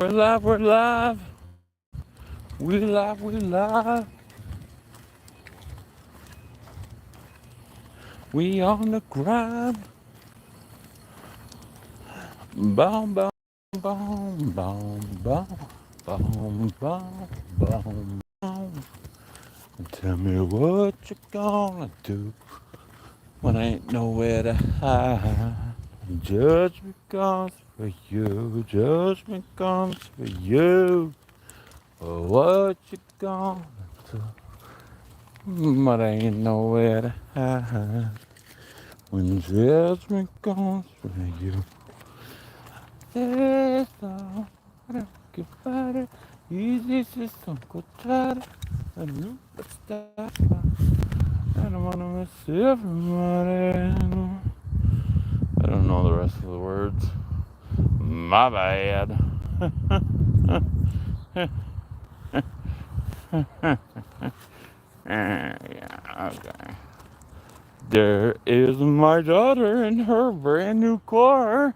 We're live, we're live. We live, we live. We on the grind. Boom, boom, boom, boom, boom, boom, boom, boom, boom. Tell me what you gonna do when ain't nowhere to hide. Judgment comes for you. Judgment comes for you. What you gonna do? But ain't nowhere to hide when judgment comes for you. There's no get better. Easy system go tighter. A new step. I don't wanna miss everybody. I don't know the rest of the words. My bad. Yeah, okay. There is my daughter in her brand new car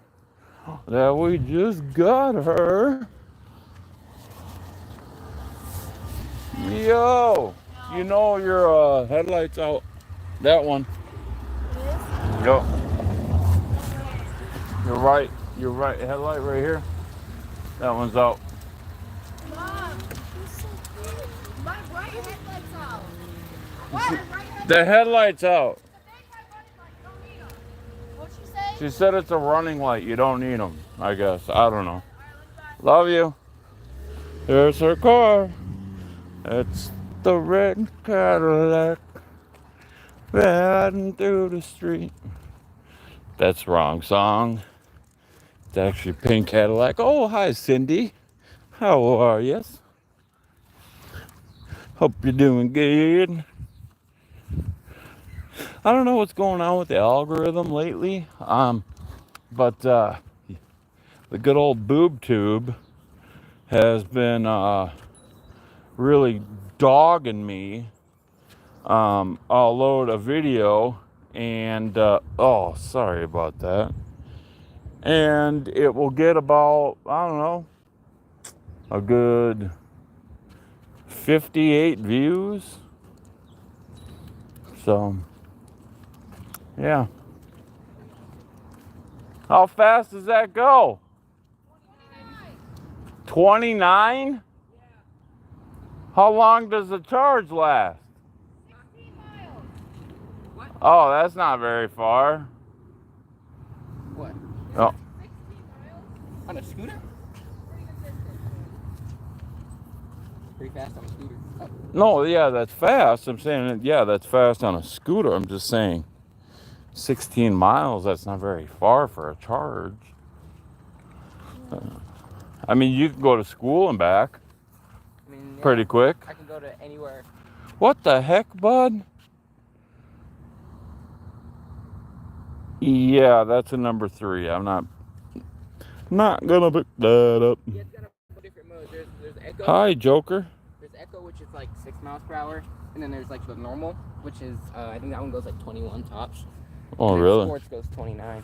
that we just got her. Yo, you know your headlights out. That one. Yo, you're right. You're right. Headlight right here. That one's out. Mom, my right headlight's out. What? Right headlight? The headlight's out. What'd she say? She said it's a running light. You don't need them, I guess. I don't know. Love you. There's her car. It's the red Cadillac riding through the street. That's the wrong song. It's actually Pink Cadillac. Oh, hi, Cindy. How are you? Hope you're doing good. I don't know what's going on with the algorithm lately, but the good old boob tube has been really dogging me. I'll load a video and oh, sorry about that. And it will get about, I don't know, a good 58 views. So, yeah. How fast does that go? 29? Yeah. How long does the charge last? 16 miles. What? Oh, that's not very far. What? Oh. 16 miles? On a scooter? Pretty good distance. Pretty fast on a scooter. Oh. No, yeah, that's fast. I'm saying, yeah, that's fast on a scooter. I'm just saying 16 miles, that's not very far for a charge. I mean, you can go to school and back pretty quick. I can go to anywhere. What the heck, bud? Yeah, that's a number 3. I'm not gonna pick that up. Yeah, it's got a couple different modes. There's Echo. Hi, Joker. There's Echo, which is like 6 miles per hour, and then there's like the normal, which is I think that one goes like 21 tops. Oh, and really? Sports goes 29.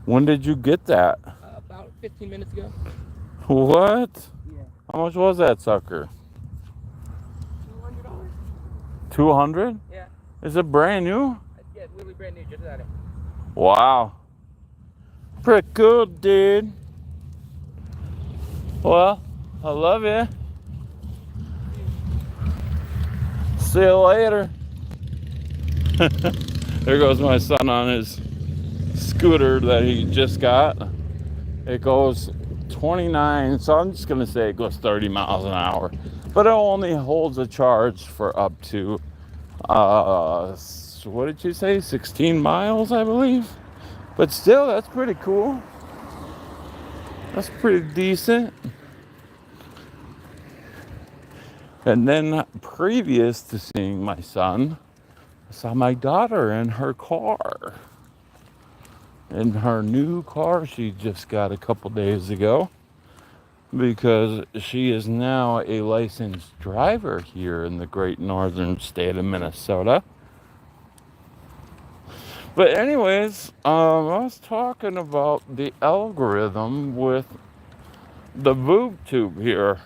When did you get that? About 15 minutes ago. What? Yeah. How much was that sucker? $200. 200? Yeah. Is it brand new? Yeah, literally brand new. Just got it. Wow. Pretty cool, dude. Well, I love you. See you later. There goes my son on his scooter that he just got. It goes 29, so I'm just gonna say it goes 30 miles an hour, but it only holds a charge for up to what did you say, 16 miles, I believe. But still, that's pretty cool. That's pretty decent. And then previous to seeing my son, I saw my daughter in her car. In her new car she just got a couple days ago, because she is now a licensed driver here in the great northern state of Minnesota. But anyways, I was talking about the algorithm with the boob tube here.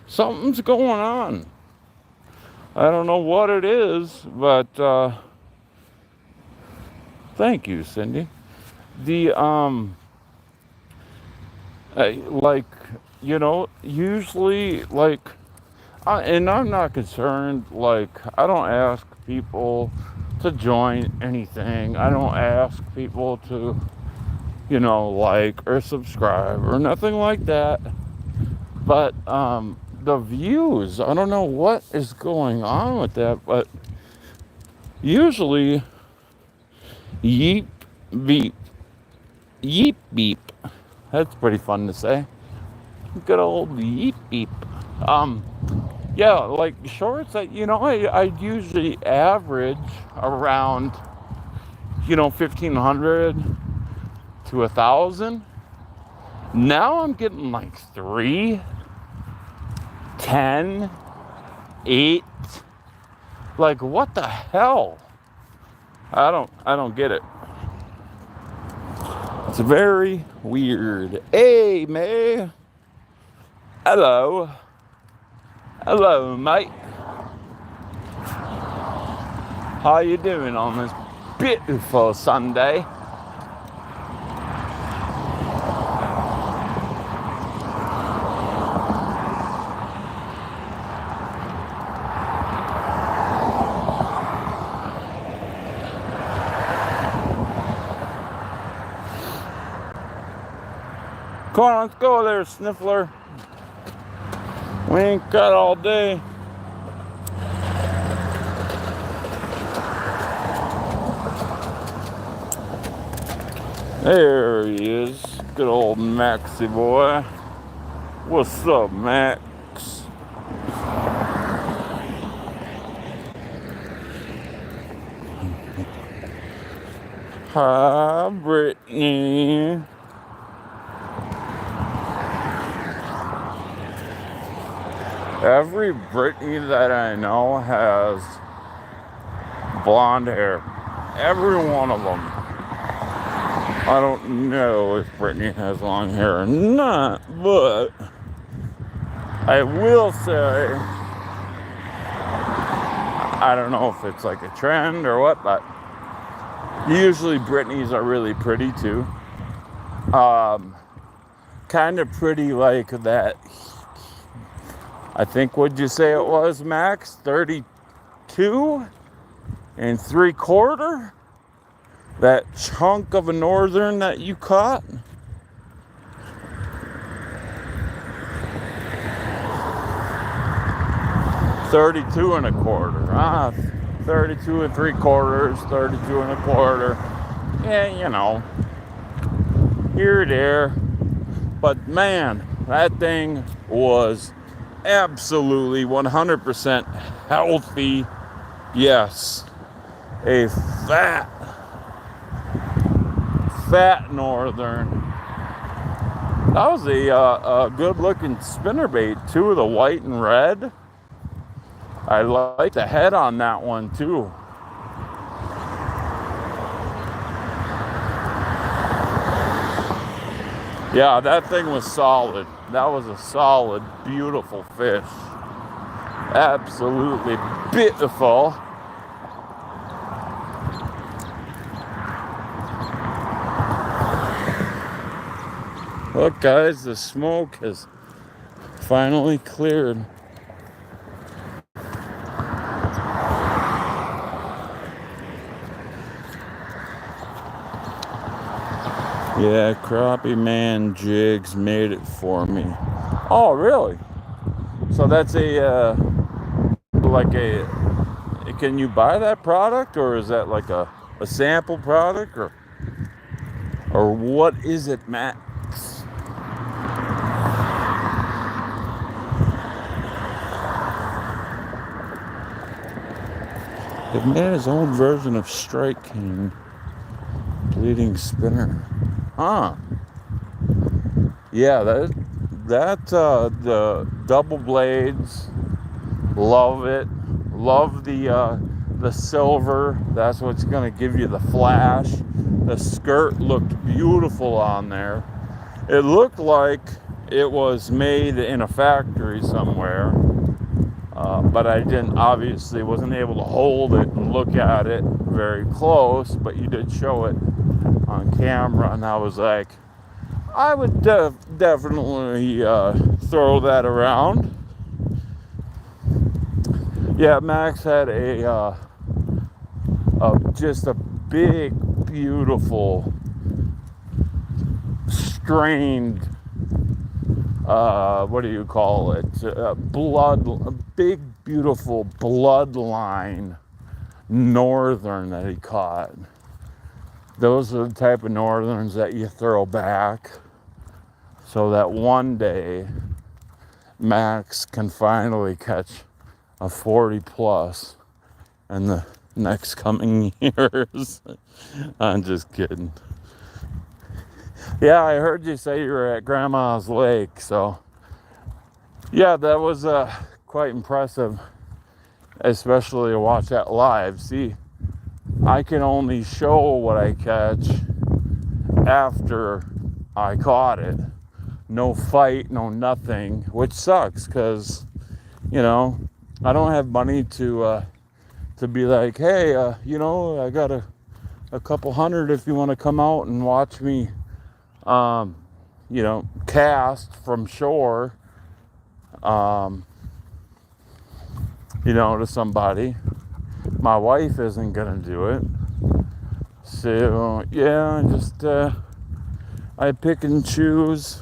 Something's going on. I don't know what it is, but thank you, Cindy. The like, usually, like, and I'm not concerned. Like, I don't ask people to join anything. I don't ask people to, like or subscribe or nothing like that. But the views, I don't know what is going on with that, but usually, yeep beep, yeep beep. That's pretty fun to say. Good old yeep beep. Yeah, like shorts. I usually average around 1,500 to 1,000. Now I'm getting like 3, 10, 8. Like, what the hell? I don't get it. It's very weird. Hey, May. Hello. Hello, mate. How you doing on this beautiful Sunday? Come on, let's go there, Sniffler. We ain't got all day. There he is. Good old Maxie boy. What's up, Max? Hi, Brittany. Every Brittany that I know has blonde hair. Every one of them. I don't know if Brittany has long hair or not, but I will say, I don't know if it's like a trend or what, but usually Britneys are really pretty too. Kind of pretty like that. I think, what'd you say it was, Max? 32 and 3/4? That chunk of a northern that you caught? $32.25. 32 and 3/4, 32 and a quarter. Yeah, here, there. But man, that thing was absolutely 100% healthy. Yes, a fat northern. That was a good-looking spinnerbait too. The white and red. I like the head on that one too. Yeah, that thing was solid. That was a solid, beautiful fish. Absolutely beautiful. Look, guys, the smoke has finally cleared. Yeah, Crappie Man Jigs made it for me. Oh, really? So that's can you buy that product, or is that like a sample product, or what is it, Max? It made his own version of Strike King. Bleeding spinner. Huh. Yeah, the double blades, love it. Love the silver. That's what's gonna give you the flash. The skirt looked beautiful on there. It looked like it was made in a factory somewhere, but I wasn't able to hold it and look at it very close, but you did show it on camera, and I was like, I would definitely throw that around. Yeah, Max had just a big, beautiful, strained, what do you call it? A big, beautiful bloodline northern that he caught. Those are the type of northerns that you throw back so that one day Max can finally catch a 40 plus in the next coming years. I'm just kidding. Yeah, I heard you say you were at Grandma's Lake, so yeah, that was quite impressive, especially to watch that live. See, I can only show what I catch after I caught it. No fight, no nothing, which sucks because, you know, I don't have money to be like, hey, I got a couple hundred if you want to come out and watch me, cast from shore, to somebody. My wife isn't gonna do it. So yeah, I pick and choose.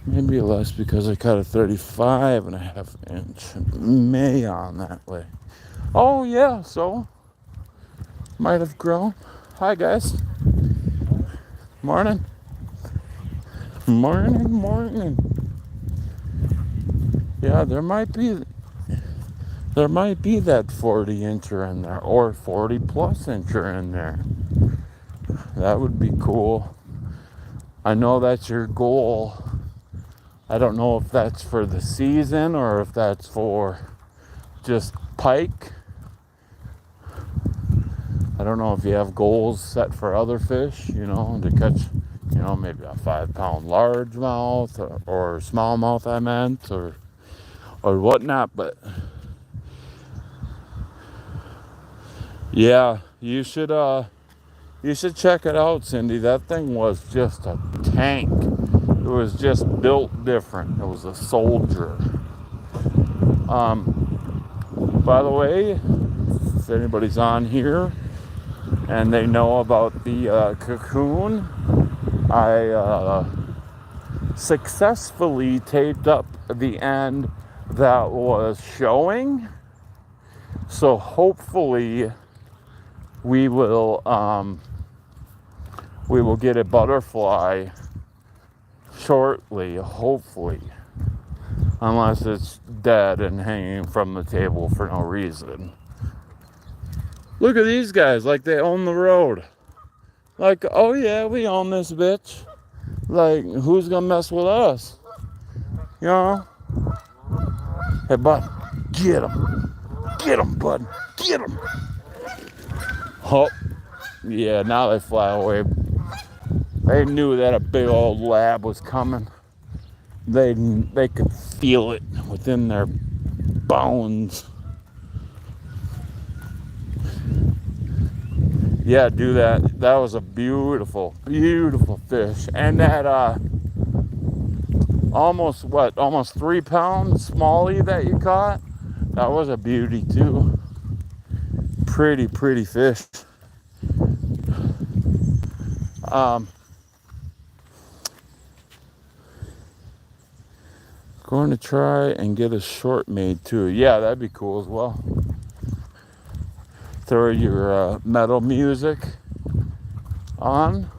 Maybe less because I cut a 35.5 inch May on that way. Oh yeah, so might have grown. Hi guys. Morning. Morning. Yeah, there might be that 40 incher in there, or 40 plus incher in there. That would be cool. I know that's your goal. I don't know if that's for the season or if that's for just pike. I don't know if you have goals set for other fish, to catch, maybe a 5-pound largemouth or smallmouth, I meant, or whatnot. But yeah, you should check it out, Cindy. That thing was just a tank. It was just built different. It was a soldier. By the way, if anybody's on here and they know about the cocoon, I successfully taped up the end that was showing. So hopefully we will get a butterfly shortly, hopefully, unless it's dead and hanging from the table for no reason. Look at these guys, like they own the road. Like, oh yeah, we own this bitch. Like, who's gonna mess with us? Hey bud, get him, bud, get him. Oh yeah, now they fly away. They knew that a big old lab was coming. They could feel it within their bones. Yeah, do that. That was a beautiful, beautiful fish. And that almost 3 pound smallie that you caught, that was a beauty too. Pretty fish. Going to try and get a short made too. Yeah, that'd be cool as well. Throw your metal music on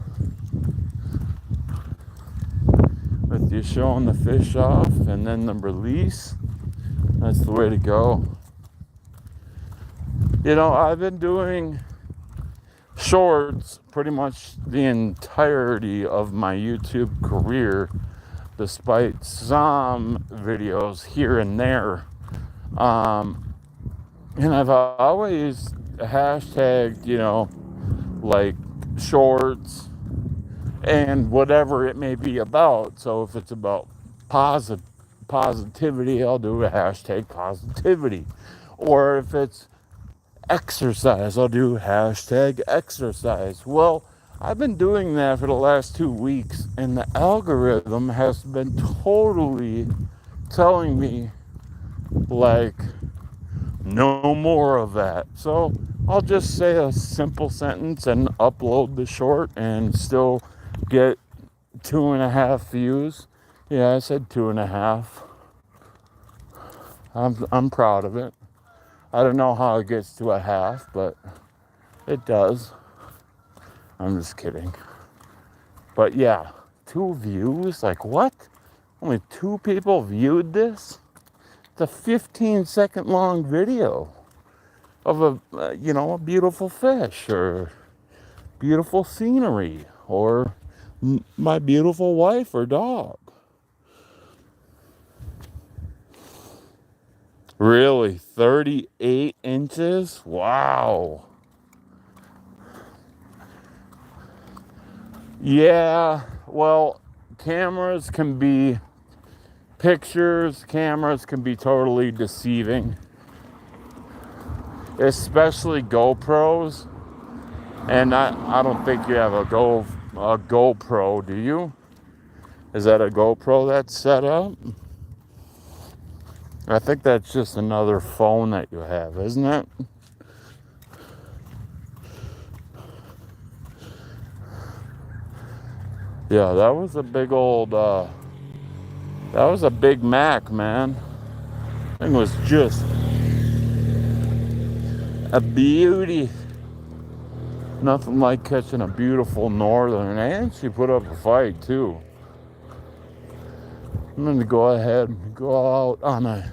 with you showing the fish off and then the release. That's the way to go. I've been doing shorts pretty much the entirety of my YouTube career, despite some videos here and there. And I've always hashtagged, like shorts, and whatever it may be about. So if it's about positivity, I'll do a hashtag positivity. Or if it's exercise, I'll do hashtag exercise. Well, I've been doing that for the last 2 weeks, and the algorithm has been totally telling me, like, no more of that. So I'll just say a simple sentence and upload the short and still get 2.5 views. Yeah, I said 2.5. I'm proud of it. I don't know how it gets to a half, but it does. I'm just kidding. But yeah, 2 views? Like what? Only 2 people viewed this? It's a 15-second long video of a beautiful fish or beautiful scenery or my beautiful wife or dog. Really? 38 inches? Wow. Yeah, well, cameras can be totally deceiving, especially GoPros. And I don't think you have a GoPro, do you? Is that a GoPro that's set up? I think that's just another phone that you have, isn't it? Yeah, that was a big old, that was a Big Mac, man. Thing was just a beauty. Nothing like catching a beautiful northern, and she put up a fight too. I'm gonna go ahead and go out on a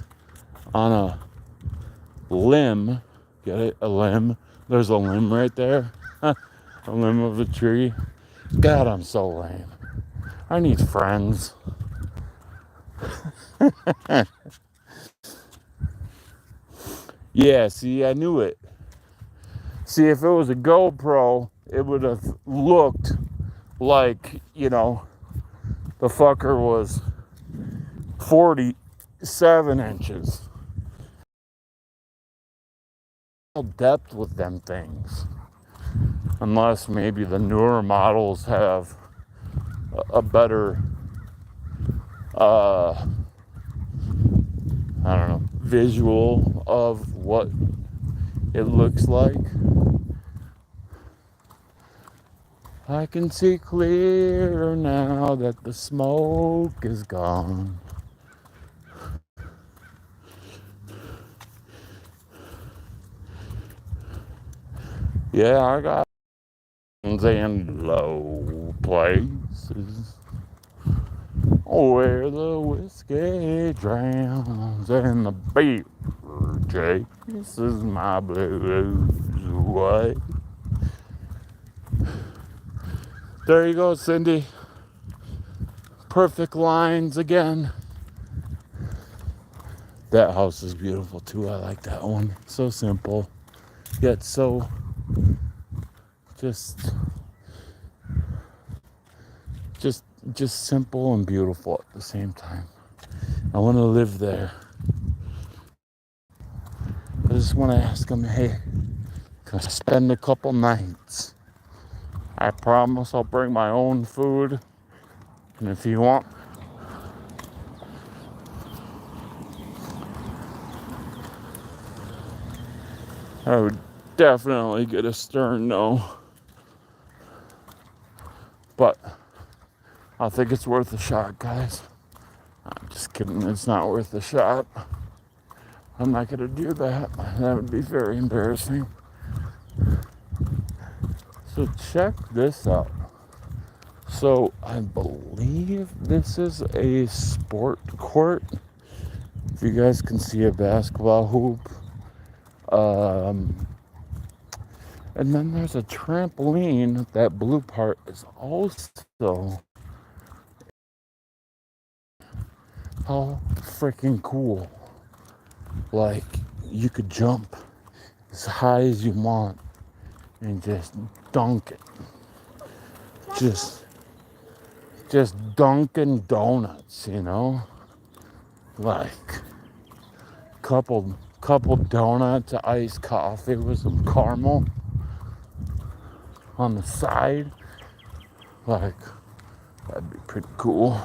limb. Get it? A limb. There's a limb right there. A limb of a tree. God, I'm so lame. I need friends. Yeah, see, I knew it. See, if it was a GoPro, it would have looked like, the fucker was 47 inches. Depth with them things. Unless maybe the newer models have a better, I don't know, visual of what it looks like. I can see clearer now that the smoke is gone. Yeah, I got in low places where the whiskey drowns and the beer chases my blues away. There you go, Cindy. Perfect lines again. That house is beautiful too. I like that one. So simple, yet so just just just simple and beautiful at the same time. I want to live there. I just want to ask him, hey, can I spend a couple nights? I promise I'll bring my own food. And if you want, I would definitely get a stern no. But I think it's worth a shot, guys. I'm just kidding. It's not worth a shot. I'm not going to do that. That would be very embarrassing. So check this out. So I believe this is a sport court. If you guys can see a basketball hoop. And then there's a trampoline. That blue part is also how freaking cool. Like, you could jump as high as you want and just dunk it. Just just Dunkin' Donuts, you know, like couple donuts, iced coffee with some caramel on the side. Like, that'd be pretty cool.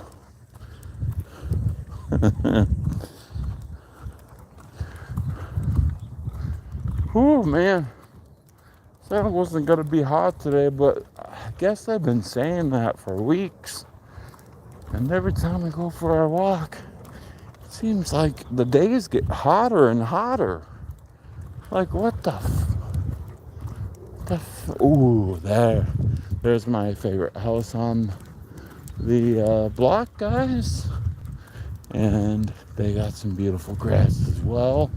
Whew, man. Said it wasn't gonna be hot today, but I guess I've been saying that for weeks. And every time I go for a walk, it seems like the days get hotter and hotter. Like, what the ooh, there's my favorite house on the block, guys. And they got some beautiful grass as well.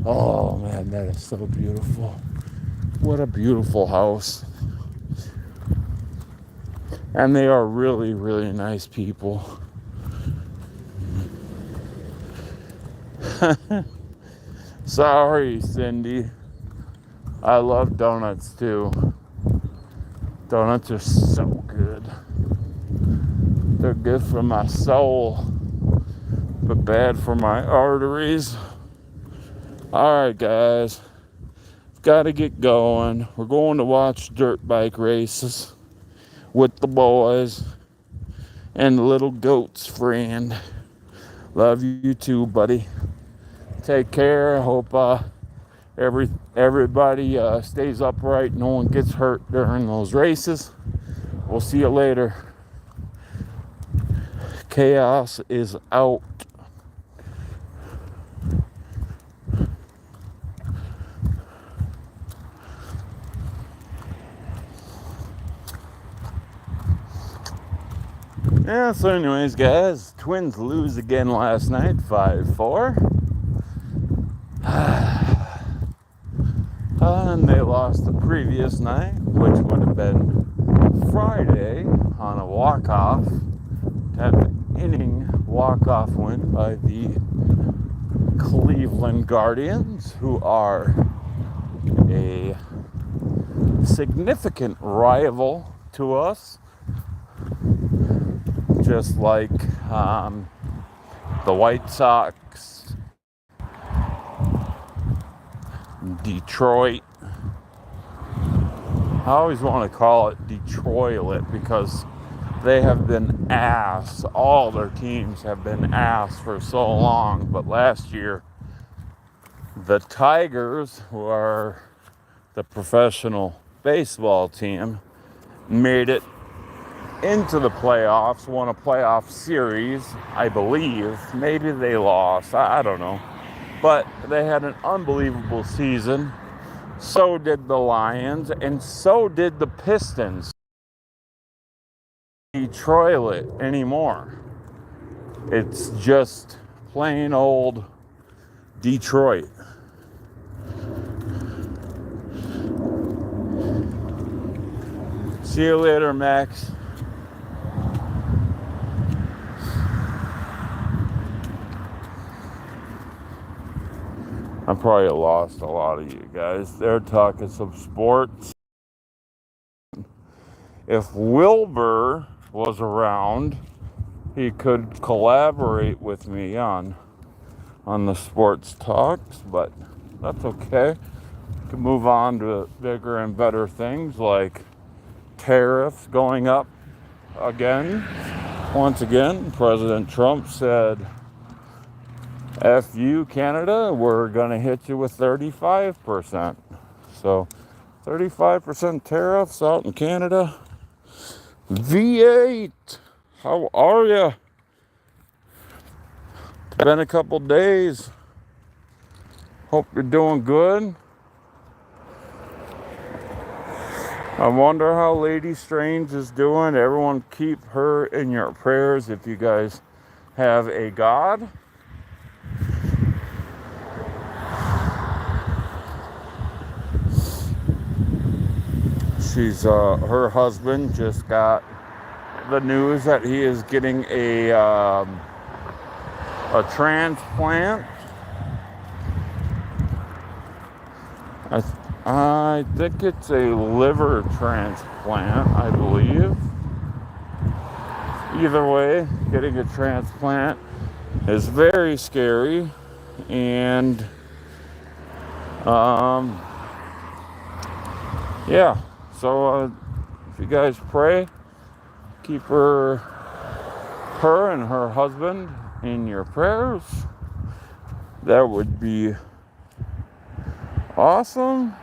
Oh man, that is so beautiful. What a beautiful house. And they are really, really nice people. Sorry, Cindy. I love donuts too. Donuts are so good. They're good for my soul, but bad for my arteries. Alright, guys. Gotta get going. We're going to watch dirt bike races with the boys and the little goat's friend. Love you too, buddy. Take care. I hope everybody stays upright. No one gets hurt during those races. We'll see you later. Chaos is out. Yeah, so anyways, guys, Twins lose again last night, 5-4. And they lost the previous night, which would have been Friday, on a walk-off, 10th inning walk-off win by the Cleveland Guardians, who are a significant rival to us. Just like the White Sox, Detroit. I always want to call it Detroit because they have been ass. All their teams have been ass for so long. But last year, the Tigers, who are the professional baseball team, made it into the playoffs, won a playoff series, I believe. Maybe they lost, I don't know. But they had an unbelievable season. So did the Lions, and so did the Pistons. Detroit anymore. It's just plain old Detroit. See you later, Max. I probably lost a lot of you guys. They're talking some sports. If Wilbur was around, he could collaborate with me on the sports talks, but that's okay. We can move on to bigger and better things like tariffs going up again. Once again, President Trump said, F you, Canada, we're going to hit you with 35%. So 35% tariffs out in Canada. V8, how are you? Been a couple days. Hope you're doing good. I wonder how Lady Strange is doing. Everyone keep her in your prayers if you guys have a God. She's her husband just got the news that he is getting a transplant. I think it's a liver transplant, I believe. either way, getting a transplant is very scary. And yeah, so if you guys pray, keep her and her husband in your prayers. That would be awesome.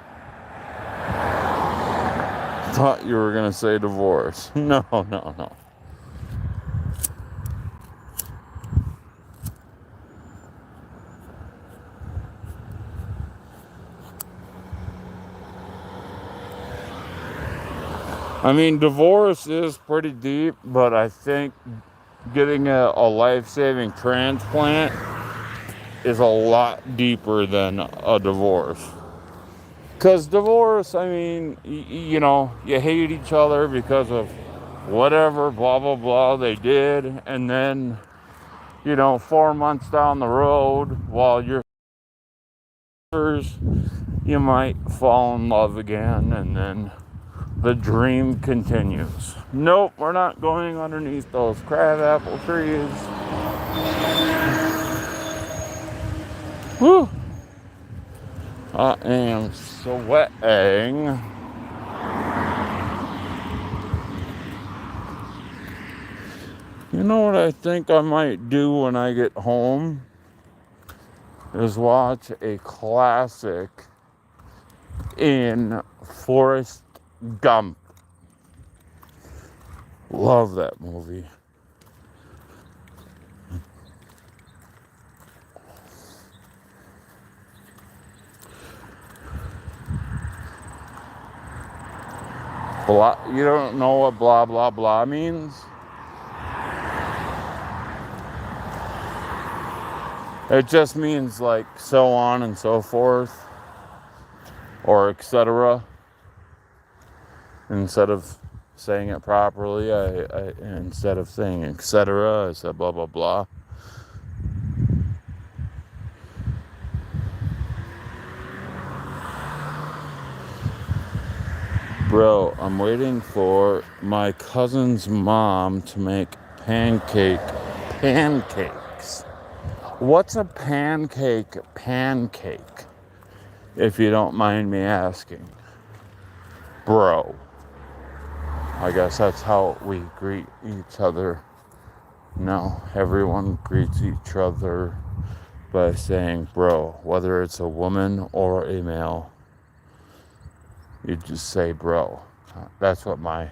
Thought you were gonna say divorce. No. I mean, divorce is pretty deep, but I think getting a life-saving transplant is a lot deeper than a divorce. Because divorce, I mean, you hate each other because of whatever, blah, blah, blah, they did. And then, 4 months down the road, while you're you might fall in love again, and then the dream continues. Nope, we're not going underneath those crabapple trees. Whew. I am sweating. You know what I think I might do when I get home? Is watch a classic in Forrest Gump. Love that movie. You don't know what blah blah blah means? It just means like so on and so forth, or etc. Instead of saying it properly, I instead of saying etc., I said blah blah blah. Bro, I'm waiting for my cousin's mom to make pancakes. What's a pancake? If you don't mind me asking. Bro. I guess that's how we greet each other. No, everyone greets each other by saying bro, whether it's a woman or a male. You just say bro. That's what my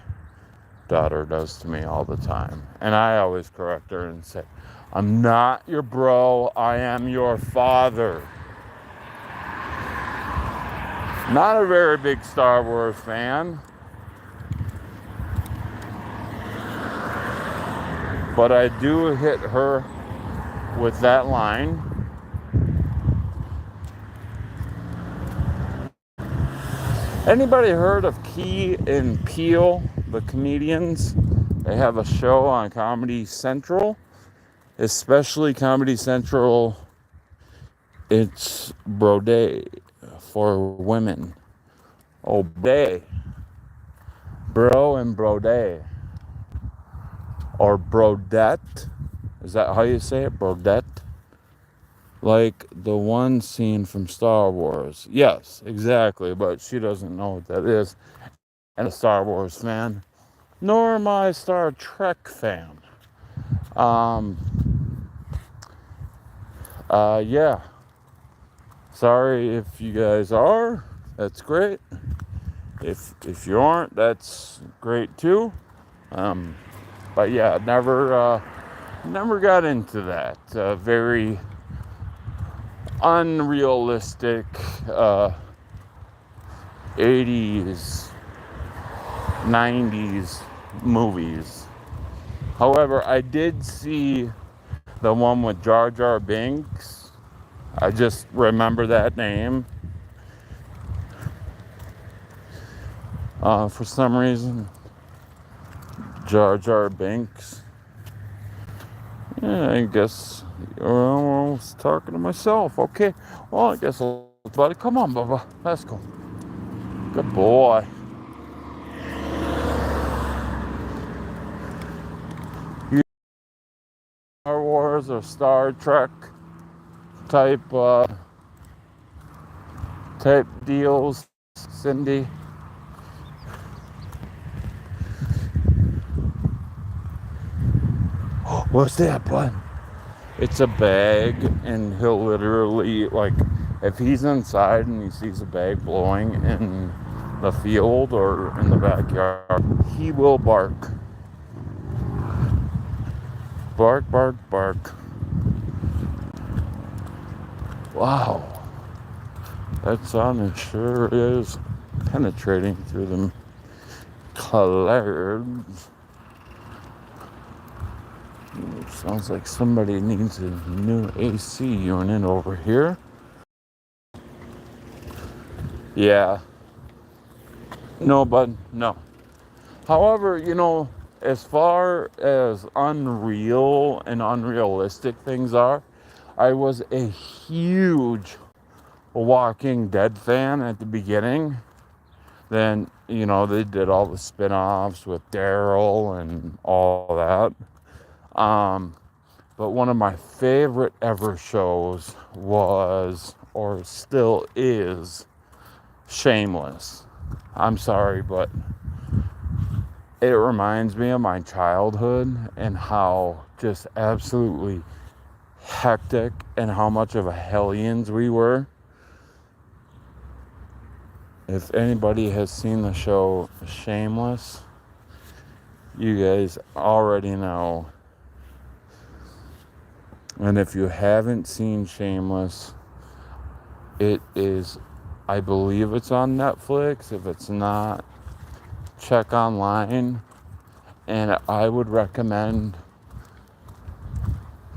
daughter does to me all the time. And I always correct her and say, I'm not your bro, I am your father. Not a very big Star Wars fan. But I do hit her with that line. Anybody heard of Key and Peele, the comedians? They have a show on Comedy Central, especially Comedy Central. It's Brode for women. Oh, Brode. Bro and Brode. Or Brodette. Is that how you say it? Brodette? Like the one scene from Star Wars. Yes, exactly. But she doesn't know what that is. And a Star Wars fan. Nor am I a Star Trek fan. Yeah. Sorry if you guys are. That's great. If you aren't, that's great too. But yeah, never got into that. Very unrealistic 80s, 90s movies. However, I did see the one with Jar Jar Binks. I just remember that name. For some reason, Jar Jar Binks. Yeah, I guess I was talking to myself. Okay, well, I guess buddy, come on, Bubba, let's go. Good boy. You Star Wars or Star Trek type type deals, Cindy. What's that, bud? It's a bag, and he'll literally, like, if he's inside and he sees a bag blowing in the field or in the backyard, he will bark. Bark, bark, bark. Wow. That sound sure is penetrating through the clouds. Sounds like somebody needs a new AC unit over here. Yeah. No, bud, no. However, as far as unreal and unrealistic things are, I was a huge Walking Dead fan at the beginning. Then, they did all the spin-offs with Daryl and all that. But one of my favorite ever shows was, or still is, Shameless. I'm sorry, but it reminds me of my childhood and how just absolutely hectic and how much of a hellions we were. If anybody has seen the show Shameless, you guys already know. And if you haven't seen Shameless, it is, I believe it's on Netflix. If it's not, check online. And I would recommend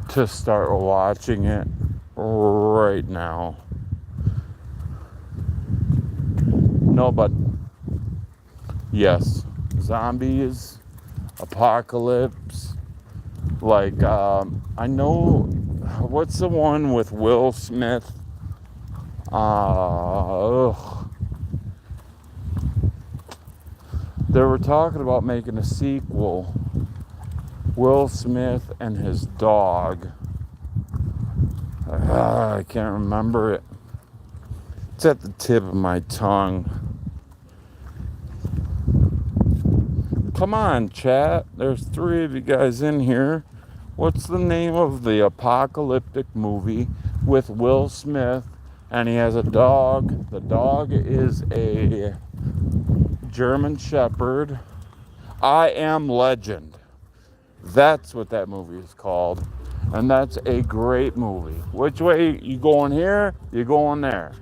to start watching it right now. No, but yes, zombies, apocalypse. Like, I know, what's the one with Will Smith? They were talking about making a sequel. Will Smith and his dog. I can't remember it. It's at the tip of my tongue. Come on, chat. There's 3 of you guys in here. What's the name of the apocalyptic movie with Will Smith and he has a dog? The dog is a German Shepherd. I Am Legend. That's what that movie is called. And that's a great movie. Which way you going here? You going there?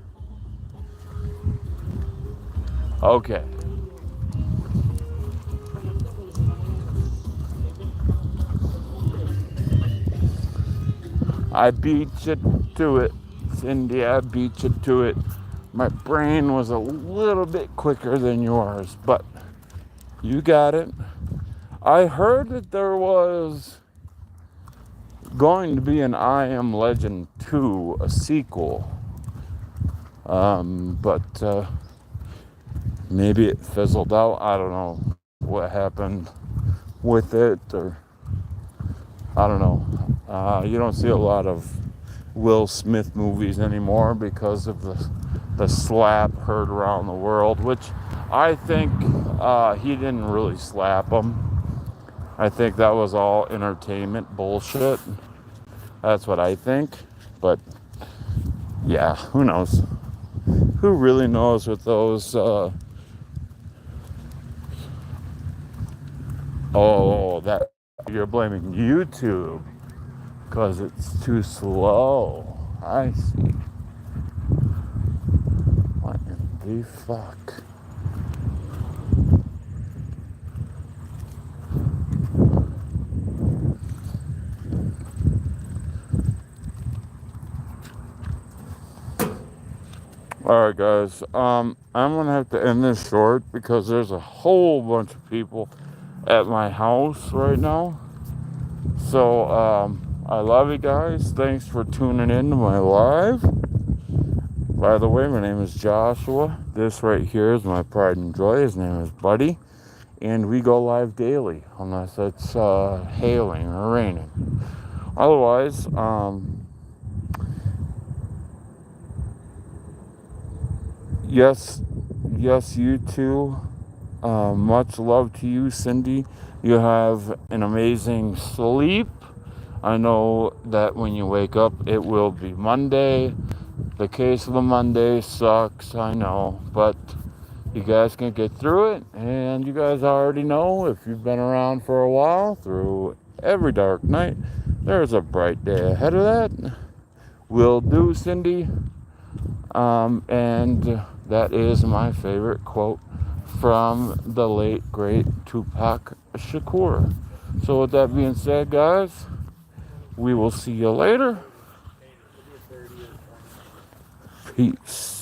Okay. I beat you to it, Cindy. I beat you to it. My brain was a little bit quicker than yours, but you got it. I heard that there was going to be an I Am Legend 2, a sequel. But maybe it fizzled out. I don't know what happened with it, or I don't know. You don't see a lot of Will Smith movies anymore because of the slap heard around the world, which I think he didn't really slap him. I think that was all entertainment bullshit. That's what I think. But yeah, who knows? Who really knows with those? That you're blaming YouTube because it's too slow. I see. What in the fuck? Alright guys, I'm gonna have to end this short because there's a whole bunch of people at my house right now. So I love you guys. Thanks for tuning in to my live. By the way, my name is Joshua. This right here is my pride and joy. His name is Buddy. And we go live daily unless it's hailing or raining. Otherwise, yes, yes, you too. Much love to you, Cindy. You have an amazing sleep. I know that when you wake up, it will be Monday. The case of the Monday sucks, I know, but you guys can get through it. And you guys already know, if you've been around for a while, through every dark night, there's a bright day ahead of that. Will do, Cindy. And that is my favorite quote from the late, great Tupac Shakur. So, with that being said, guys, we will see you later. Peace.